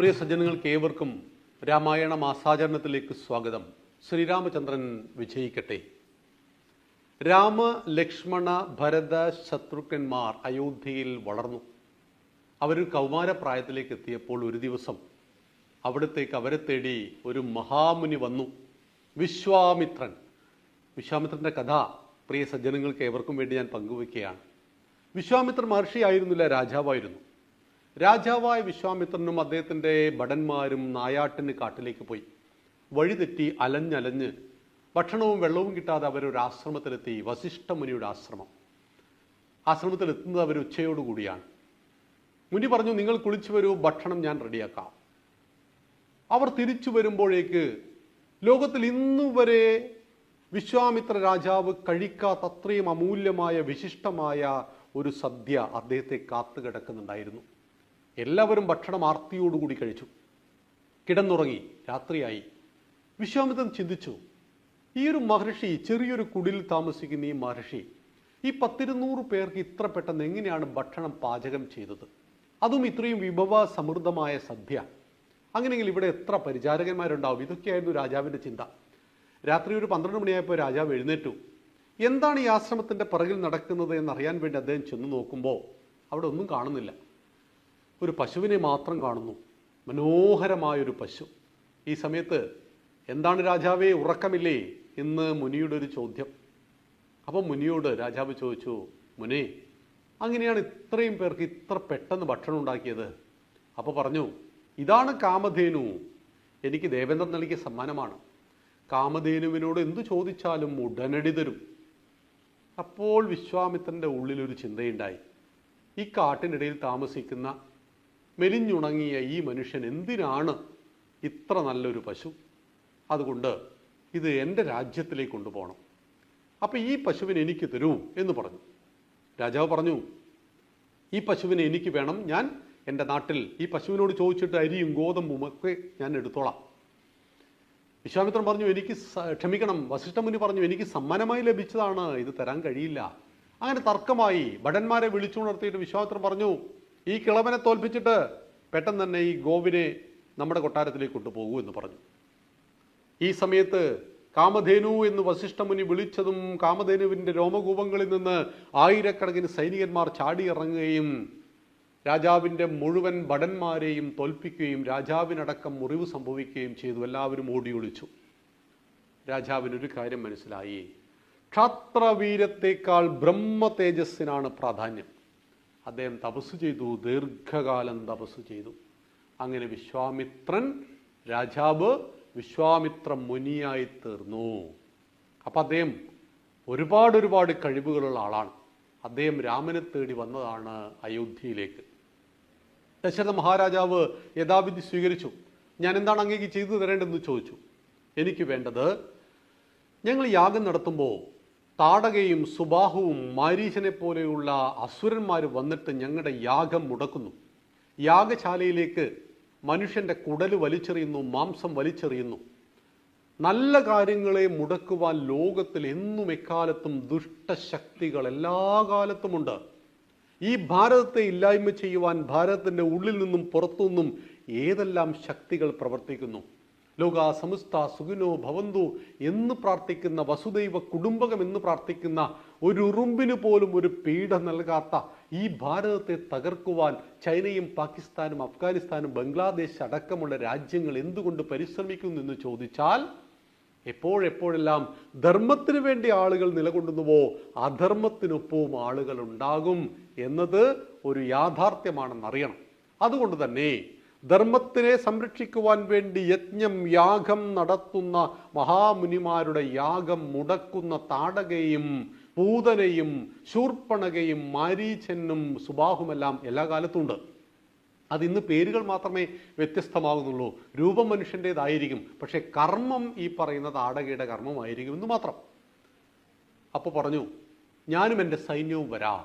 പ്രിയ സജ്ജനങ്ങൾക്ക് ഏവർക്കും രാമായണ മാസാചരണത്തിലേക്ക് സ്വാഗതം. ശ്രീരാമചന്ദ്രൻ വിജയിക്കട്ടെ. രാമ, ലക്ഷ്മണ, ഭരത, ശത്രുഘ്നന്മാർ അയോധ്യയിൽ വളർന്നു. അവർ കൗമാരപ്രായത്തിലേക്ക് എത്തിയപ്പോൾ ഒരു ദിവസം അവിടത്തേക്ക് അവരെ തേടി ഒരു മഹാമുനി വന്നു, വിശ്വാമിത്രൻ. വിശ്വാമിത്രൻ്റെ കഥ പ്രിയ സജ്ജനങ്ങൾക്ക് ഏവർക്കും വേണ്ടി ഞാൻ പങ്കുവയ്ക്കുകയാണ്. വിശ്വാമിത്രൻ മഹർഷിയായിരുന്നില്ല, രാജാവായിരുന്നു. രാജാവായ വിശ്വാമിത്രനും അദ്ദേഹത്തിൻ്റെ ഭടന്മാരും നായാട്ടിന് കാട്ടിലേക്ക് പോയി. വഴിതെറ്റി അലഞ്ഞലഞ്ഞ് ഭക്ഷണവും വെള്ളവും കിട്ടാതെ അവരൊരു ആശ്രമത്തിലെത്തി. വസിഷ്ഠ മുനിയുടെ ആശ്രമത്തിലെത്തുന്നത് അവർ ഉച്ചയോടുകൂടിയാണ്. മുനി പറഞ്ഞു, നിങ്ങൾ കുളിച്ചു വരൂ, ഭക്ഷണം ഞാൻ റെഡിയാക്കാം. അവർ തിരിച്ചു വരുമ്പോഴേക്ക് ലോകത്തിൽ ഇന്നുവരെ വിശ്വാമിത്ര രാജാവ് കഴിക്കാത്ത അത്രയും അമൂല്യമായ വിശിഷ്ടമായ ഒരു സദ്യ അദ്ദേഹത്തെ കാത്തു കിടക്കുന്നുണ്ടായിരുന്നു. എല്ലാവരും ഭക്ഷണം ആർത്തിയോടുകൂടി കഴിച്ചു, കിടന്നുറങ്ങി. രാത്രിയായി. വിശ്വാമിത്രൻ ചിന്തിച്ചു, ഈ ഒരു മഹർഷി, ചെറിയൊരു കുടിലിൽ താമസിക്കുന്ന ഈ മഹർഷി ഈ 10-200 പേർക്ക് ഇത്ര പെട്ടെന്ന് എങ്ങനെയാണ് ഭക്ഷണം പാചകം ചെയ്തത്? അതും ഇത്രയും വിഭവ സമൃദ്ധമായ സദ്യ. അങ്ങനെയെങ്കിൽ ഇവിടെ എത്ര പരിചാരകന്മാരുണ്ടാവും? ഇതൊക്കെയായിരുന്നു രാജാവിൻ്റെ ചിന്ത. രാത്രി ഒരു 12 മണിയായപ്പോൾ രാജാവ് എഴുന്നേറ്റു. എന്താണ് ഈ ആശ്രമത്തിൻ്റെ പിറകിൽ നടക്കുന്നത് എന്നറിയാൻ വേണ്ടി അദ്ദേഹം ചെന്ന് നോക്കുമ്പോൾ അവിടെ ഒന്നും കാണുന്നില്ല. ഒരു പശുവിനെ മാത്രം കാണുന്നു, മനോഹരമായൊരു പശു. ഈ സമയത്ത്, എന്താണ് രാജാവേ, ഉറക്കമില്ലേ എന്ന് മുനിയുടെ ഒരു ചോദ്യം. അപ്പോൾ മുനിയോട് രാജാവ് ചോദിച്ചു, മുനി, അങ്ങനെയാണ് ഇത്രയും പേർക്ക് ഇത്ര പെട്ടെന്ന് ഭക്ഷണം ഉണ്ടാക്കിയത്? അപ്പോൾ പറഞ്ഞു, ഇതാണ് കാമധേനു, എനിക്ക് ദേവേന്ദ്രൻ നൽകിയ സമ്മാനമാണ്. കാമധേനുവിനോട് എന്തു ചോദിച്ചാലും ഉടനടി തരും. അപ്പോൾ വിശ്വാമിത്രൻ്റെ ഉള്ളിലൊരു ചിന്തയുണ്ടായി, ഈ കാട്ടിനിടയിൽ താമസിക്കുന്ന മെലിഞ്ഞുണങ്ങിയ ഈ മനുഷ്യൻ എന്തിനാണ് ഇത്ര നല്ലൊരു പശു? അതുകൊണ്ട് ഇത് എൻ്റെ രാജ്യത്തിലേക്ക് കൊണ്ടുപോകണം. അപ്പോൾ ഈ പശുവിനെ എനിക്ക് തരൂ എന്ന് പറഞ്ഞു. രാജാവ് പറഞ്ഞു, ഈ പശുവിനെ എനിക്ക് വേണം, ഞാൻ എൻ്റെ നാട്ടിൽ ഈ പശുവിനോട് ചോദിച്ചിട്ട് അരിയും ഗോതമ്പും ഒക്കെ ഞാൻ എടുത്തോളാം. വിശ്വാമിത്രൻ പറഞ്ഞു, ക്ഷമിക്കണം. വസിഷ്ഠമുനി പറഞ്ഞു, എനിക്ക് സമ്മാനമായി ലഭിച്ചതാണ്, ഇത് തരാൻ കഴിയില്ല. അങ്ങനെ തർക്കമായി. ഭടന്മാരെ വിളിച്ചുണർത്തിയിട്ട് വിശ്വാമിത്രൻ പറഞ്ഞു, ഈ കിളവനെ തോൽപ്പിച്ചിട്ട് പെട്ടെന്ന് തന്നെ ഈ ഗോവിനെ നമ്മുടെ കൊട്ടാരത്തിലേക്ക് കൊണ്ടുപോകൂ എന്ന് പറഞ്ഞു. ഈ സമയത്ത് കാമധേനു എന്ന് വസിഷ്ഠമുനി വിളിച്ചതും കാമധേനുവിൻ്റെ രോമകൂപങ്ങളിൽ നിന്ന് ആയിരക്കണക്കിന് സൈനികന്മാർ ചാടിയിറങ്ങുകയും രാജാവിൻ്റെ മുഴുവൻ ഭടന്മാരെയും തോൽപ്പിക്കുകയും രാജാവിനടക്കം മുറിവ് സംഭവിക്കുകയും ചെയ്തു. എല്ലാവരും ഓടി ഒളിച്ചു. രാജാവിനൊരു കാര്യം മനസ്സിലായി, ക്ഷാത്രവീരത്തേക്കാൾ ബ്രഹ്മ തേജസ്സിനാണ് പ്രാധാന്യം. അദ്ദേഹം തപസ് ചെയ്തു, ദീർഘകാലം തപസ് ചെയ്തു. അങ്ങനെ വിശ്വാമിത്രൻ രാജാവ് വിശ്വാമിത്ര മുനിയായി തീർന്നു. അപ്പം അദ്ദേഹം ഒരുപാട് കഴിവുകളുള്ള ആളാണ്. അദ്ദേഹം രാമനെ തേടി വന്നതാണ് അയോധ്യയിലേക്ക്. ദശരഥ മഹാരാജാവ് യഥാവിധി സ്വീകരിച്ചു. ഞാൻ എന്താണ് അങ്ങേക്ക് ചെയ്തു തരേണ്ടതെന്ന് ചോദിച്ചു. എനിക്ക് വേണ്ടത്, ഞങ്ങൾ യാഗം നടത്തുമ്പോൾ താടകയും സുബാഹുവും മാരീചനെ പോലെയുള്ള അസുരന്മാർ വന്നിട്ട് ഞങ്ങളുടെ യാഗം മുടക്കുന്നു. യാഗശാലയിലേക്ക് മനുഷ്യൻ്റെ കുടല് വലിച്ചെറിയുന്നു, മാംസം വലിച്ചെറിയുന്നു. നല്ല കാര്യങ്ങളെ മുടക്കുവാൻ ലോകത്തിൽ എന്നും എക്കാലത്തും ദുഷ്ടശക്തികൾ എല്ലാ കാലത്തുമുണ്ട്. ഈ ഭാരതത്തെ ഇല്ലായ്മ ചെയ്യുവാൻ ഭാരതത്തിൻ്റെ ഉള്ളിൽ നിന്നും പുറത്തുനിന്നും ഏതെല്ലാം ശക്തികൾ പ്രവർത്തിക്കുന്നു. ലോക സമസ്ത സുഖിനോ ഭവന്തു എന്ന് പ്രാർത്ഥിക്കുന്ന, വസുദൈവ കുടുംബകം എന്ന് പ്രാർത്ഥിക്കുന്ന, ഒരു ഉറുമ്പിന് പോലും ഒരു പീഡ നൽകാത്ത ഈ ഭാരതത്തെ തകർക്കുവാൻ ചൈനയും പാകിസ്ഥാനും അഫ്ഗാനിസ്ഥാനും ബംഗ്ലാദേശ് അടക്കമുള്ള രാജ്യങ്ങൾ എന്തുകൊണ്ട് പരിശ്രമിക്കുന്നു എന്ന് ചോദിച്ചാൽ, എപ്പോഴെപ്പോഴെല്ലാം ധർമ്മത്തിന് വേണ്ടി ആളുകൾ നിലകൊള്ളുന്നുവോ അധർമ്മത്തിനൊപ്പവും ആളുകൾ ഉണ്ടാകും എന്നത് ഒരു യാഥാർത്ഥ്യമാണെന്നറിയണം. അതുകൊണ്ട് തന്നെ ധർമ്മത്തിനെ സംരക്ഷിക്കുവാൻ വേണ്ടി യജ്ഞം, യാഗം നടത്തുന്ന മഹാമുനിമാരുടെ യാഗം മുടക്കുന്ന താടകയും പൂതനയും ശൂർപ്പണകയും മാരീചനും സുബാഹുമെല്ലാം എല്ലാ കാലത്തുമുണ്ട്. അതിന്ന് പേരുകൾ മാത്രമേ വ്യത്യസ്തമാകുന്നുള്ളൂ. രൂപം മനുഷ്യൻ്റേതായിരിക്കും, പക്ഷേ കർമ്മം ഈ പറയുന്ന താടകയുടെ കർമ്മമായിരിക്കും എന്ന് മാത്രം. അപ്പോൾ പറഞ്ഞു, ഞാനും എൻ്റെ സൈന്യവും വരാം.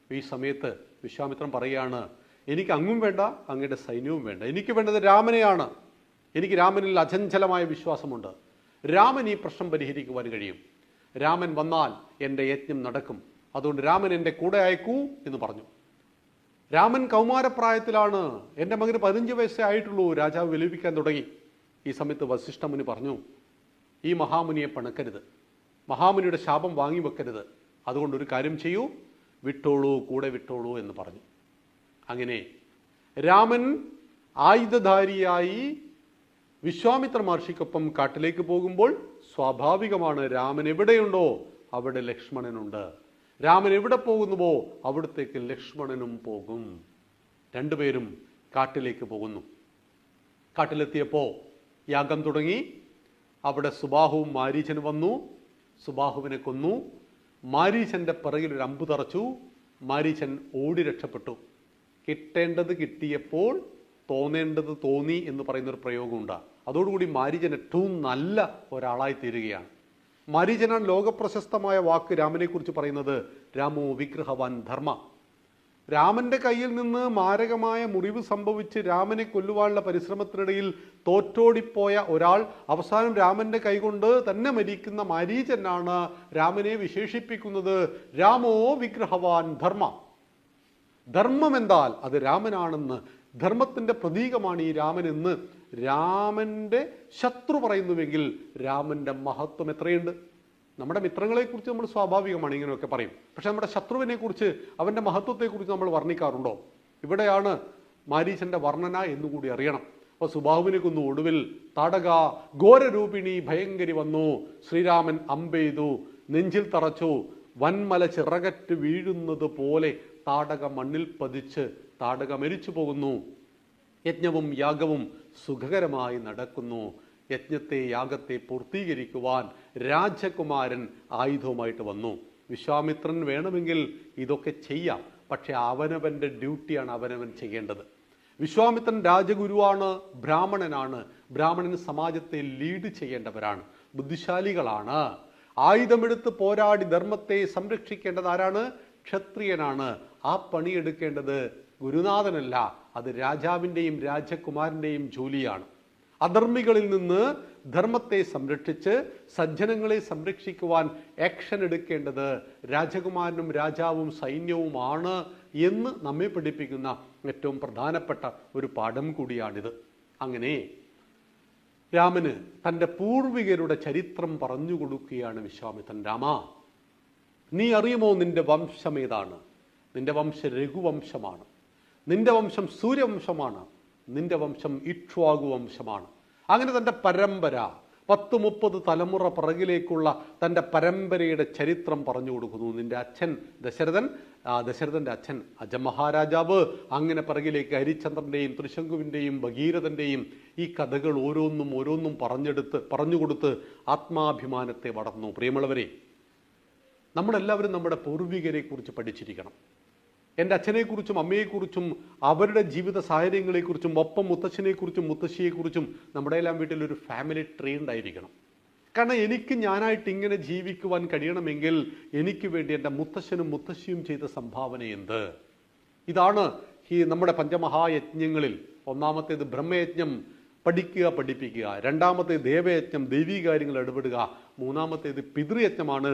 ഈ സമയത്ത് വിശ്വാമിത്രൻ പറയുകയാണ്, എനിക്ക് അങ്ങും വേണ്ട, അങ്ങയുടെ സൈന്യവും വേണ്ട. എനിക്ക് വേണ്ടത് രാമനെയാണ്. എനിക്ക് രാമനിൽ അചഞ്ചലമായ വിശ്വാസമുണ്ട്. രാമൻ ഈ പ്രശ്നം പരിഹരിക്കുവാൻ കഴിയും. രാമൻ വന്നാൽ എൻ്റെ യജ്ഞം നടക്കും. അതുകൊണ്ട് രാമൻ എൻ്റെ കൂടെ അയക്കൂ എന്ന് പറഞ്ഞു. രാമൻ കൗമാരപ്രായത്തിലാണ്, എൻ്റെ മകന് 15 വയസ്സേ ആയിട്ടുള്ളൂ. രാജാവ് വിലപിക്കാൻ തുടങ്ങി. ഈ സമയത്ത് വസിഷ്ഠമുനി പറഞ്ഞു, ഈ മഹാമുനിയെ പണക്കരുത്, മഹാമുനിയുടെ ശാപം വാങ്ങി വെക്കരുത്, അതുകൊണ്ടൊരു കാര്യം ചെയ്യൂ, വിട്ടോളൂ, കൂടെ വിട്ടോളൂ എന്ന് പറഞ്ഞു. അങ്ങനെ രാമൻ ആയുധധാരിയായി വിശ്വാമിത്ര മഹർഷിക്കൊപ്പം കാട്ടിലേക്ക് പോകുമ്പോൾ സ്വാഭാവികമാണ്, രാമൻ എവിടെയുണ്ടോ അവിടെ ലക്ഷ്മണനുണ്ട്. രാമൻ എവിടെ പോകുന്നുവോ അവിടത്തേക്ക് ലക്ഷ്മണനും പോകും. രണ്ടുപേരും കാട്ടിലേക്ക് പോകുന്നു. കാട്ടിലെത്തിയപ്പോൾ യാഗം തുടങ്ങി. അവിടെ സുബാഹുവും മാരീചനും വന്നു. സുബാഹുവിനെ കൊന്നു. മാരീചന്റെ പിറകിൽ ഒരു അമ്പ് തറച്ചു. മാരീചൻ ഓടി രക്ഷപ്പെട്ടു. കിട്ടേണ്ടത് കിട്ടിയപ്പോൾ തോന്നേണ്ടത് തോന്നി എന്ന് പറയുന്നൊരു പ്രയോഗമുണ്ട്. അതോടുകൂടി മാരീചൻ ഏറ്റവും നല്ല ഒരാളായി തീരുകയാണ്. മാരീചനാണ് ലോകപ്രശസ്തമായ വാക്ക് രാമനെ കുറിച്ച് പറയുന്നത്, രാമോ വിഗ്രഹവാൻ ധർമ്മ. രാമന്റെ കയ്യിൽ നിന്ന് മാരകമായ മുറിവ് സംഭവിച്ച് രാമനെ കൊല്ലുവാനുള്ള പരിശ്രമത്തിനിടയിൽ തോറ്റോടിപ്പോയ ഒരാൾ അവസാനം രാമന്റെ കൈകൊണ്ട് തന്നെ മരിക്കുന്ന മാരീചനാണ് രാമനെ വിശേഷിപ്പിക്കുന്നത് രാമോ വിഗ്രഹവാൻ ധർമ്മ. ധർമ്മം എന്താൽ അത് രാമനാണെന്ന്, ധർമ്മത്തിന്റെ പ്രതീകമാണ് ഈ രാമനെന്ന് രാമന്റെ ശത്രു പറയുന്നുവെങ്കിൽ രാമന്റെ മഹത്വം എത്രയുണ്ട്. നമ്മുടെ മിത്രങ്ങളെക്കുറിച്ച് നമ്മൾ സ്വാഭാവികമാണ് ഇങ്ങനെയൊക്കെ പറയും. പക്ഷെ നമ്മുടെ ശത്രുവിനെ കുറിച്ച്, അവന്റെ മഹത്വത്തെക്കുറിച്ച് നമ്മൾ വർണ്ണിക്കാറുണ്ടോ? ഇവിടെയാണ് മാരീചന്റെ വർണ്ണന എന്നുകൂടി അറിയണം. അപ്പോൾ സുബാഹുവിനെ കൊന്നു. ഒടുവിൽ താടക ഘോരരൂപിണി ഭയങ്കരി വന്നു. ശ്രീരാമൻ അമ്പെയ്തു, നെഞ്ചിൽ തറച്ചു. വൻമല ചിറകറ്റ് വീഴുന്നത് പോലെ താടക മണ്ണിൽ പതിച്ച് താടക മരിച്ചു പോകുന്നു. യജ്ഞവും യാഗവും സുഖകരമായി നടക്കുന്നു. യജ്ഞത്തെ യാഗത്തെ പൂർത്തീകരിക്കുവാൻ രാജകുമാരൻ ആയുധവുമായിട്ട് വന്നു. വിശ്വാമിത്രൻ വേണമെങ്കിൽ ഇതൊക്കെ ചെയ്യാം, പക്ഷെ അവനവൻ്റെ ഡ്യൂട്ടിയാണ് അവനവൻ ചെയ്യേണ്ടത്. വിശ്വാമിത്രൻ രാജഗുരുവാണ്, ബ്രാഹ്മണനാണ്. ബ്രാഹ്മണൻ സമാജത്തെ ലീഡ് ചെയ്യേണ്ടവരാണ്, ബുദ്ധിശാലികളാണ്. ആയുധമെടുത്ത് പോരാടി ധർമ്മത്തെ സംരക്ഷിക്കേണ്ടത് ആരാണ്? ക്ഷത്രിയനാണ്. ആ പണിയെടുക്കേണ്ടത് ഗുരുനാഥനല്ല, അത് രാജാവിൻ്റെയും രാജകുമാരൻ്റെയും ജോലിയാണ്. അധർമ്മികളിൽ നിന്ന് ധർമ്മത്തെ സംരക്ഷിച്ച് സജ്ജനങ്ങളെ സംരക്ഷിക്കുവാൻ ആക്ഷൻ എടുക്കേണ്ടത് രാജകുമാരനും രാജാവും സൈന്യവുമാണ് എന്ന് നമ്മെ പഠിപ്പിക്കുന്ന ഏറ്റവും പ്രധാനപ്പെട്ട ഒരു പാഠം കൂടിയാണിത്. അങ്ങനെ രാമന് തൻ്റെ പൂർവികരുടെ ചരിത്രം പറഞ്ഞു കൊടുക്കുകയാണ് വിശ്വാമിത്രൻ. രാമ, നീ അറിയുമോ നിന്റെ വംശം ഏതാണ്? നിന്റെ വംശം രഘുവംശമാണ്, നിന്റെ വംശം സൂര്യവംശമാണ്, നിന്റെ വംശം ഇക്ഷ്വാകു വംശമാണ്. അങ്ങനെ തൻ്റെ പരമ്പര 10-30 തലമുറ പിറകിലേക്കുള്ള തൻ്റെ പരമ്പരയുടെ ചരിത്രം പറഞ്ഞു കൊടുക്കുന്നു. നിന്റെ അച്ഛൻ ദശരഥൻ, ദശരഥൻ്റെ അച്ഛൻ അജമഹാരാജാവ്, അങ്ങനെ പിറകിലേക്ക് ഹരിചന്ദ്രൻ്റെയും തൃശങ്കുവിൻ്റെയും ഭഗീരഥൻ്റെയും ഈ കഥകൾ ഓരോന്നും പറഞ്ഞുകൊടുത്ത് ആത്മാഭിമാനത്തെ വളർന്നു. പ്രിയമുള്ളവരെ, നമ്മളെല്ലാവരും നമ്മുടെ പൂർവികരെ കുറിച്ച് പഠിച്ചിരിക്കണം. എൻ്റെ അച്ഛനെക്കുറിച്ചും അമ്മയെക്കുറിച്ചും അവരുടെ ജീവിത സാഹചര്യങ്ങളെക്കുറിച്ചും ഒപ്പം മുത്തച്ഛനെക്കുറിച്ചും മുത്തശ്ശിയെക്കുറിച്ചും നമ്മുടെ എല്ലാം വീട്ടിലൊരു ഫാമിലി ട്രീ ഉണ്ടായിരിക്കണം. കാരണം എനിക്ക് ഞാനായിട്ട് ഇങ്ങനെ ജീവിക്കുവാൻ കഴിയണമെങ്കിൽ എനിക്ക് വേണ്ടി എൻ്റെ മുത്തശ്ശനും മുത്തശ്ശിയും ചെയ്ത സംഭാവന എന്ത്? ഇതാണ് ഈ നമ്മുടെ പഞ്ചമഹായജ്ഞങ്ങളിൽ. ഒന്നാമത്തേത് ബ്രഹ്മയജ്ഞം, പഠിക്കുക പഠിപ്പിക്കുക. രണ്ടാമത്തേത് ദേവയജ്ഞം, ദൈവീകാര്യങ്ങൾ ഇടപെടുക. മൂന്നാമത്തേത് പിതൃയജ്ഞമാണ്,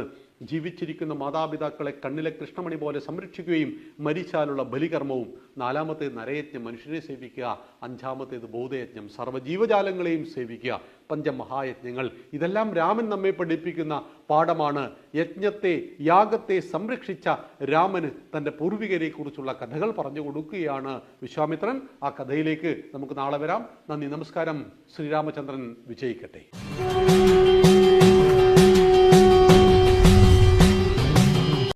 ജീവിച്ചിരിക്കുന്ന മാതാപിതാക്കളെ കണ്ണിലെ കൃഷ്ണമണി പോലെ സംരക്ഷിക്കുകയും മരിച്ചാലുള്ള ബലികർമ്മവും. നാലാമത്തേത് നരയജ്ഞം, മനുഷ്യനെ സേവിക്കുക. അഞ്ചാമത്തേത് ബോധയജ്ഞം, സർവ്വജീവജാലങ്ങളെയും സേവിക്കുക. പഞ്ചമഹായജ്ഞങ്ങൾ. ഇതെല്ലാം രാമൻ നമ്മെ പഠിപ്പിക്കുന്ന പാഠമാണ്. യജ്ഞത്തെ യാഗത്തെ സംരക്ഷിച്ച രാമന് തൻ്റെ പൂർവികരെ കുറിച്ചുള്ള കഥകൾ പറഞ്ഞു കൊടുക്കുകയാണ് വിശ്വാമിത്രൻ. ആ കഥയിലേക്ക് നമുക്ക് നാളെ വരാം. നന്ദി, നമസ്കാരം. ശ്രീരാമചന്ദ്രൻ വിജയിക്കട്ടെ.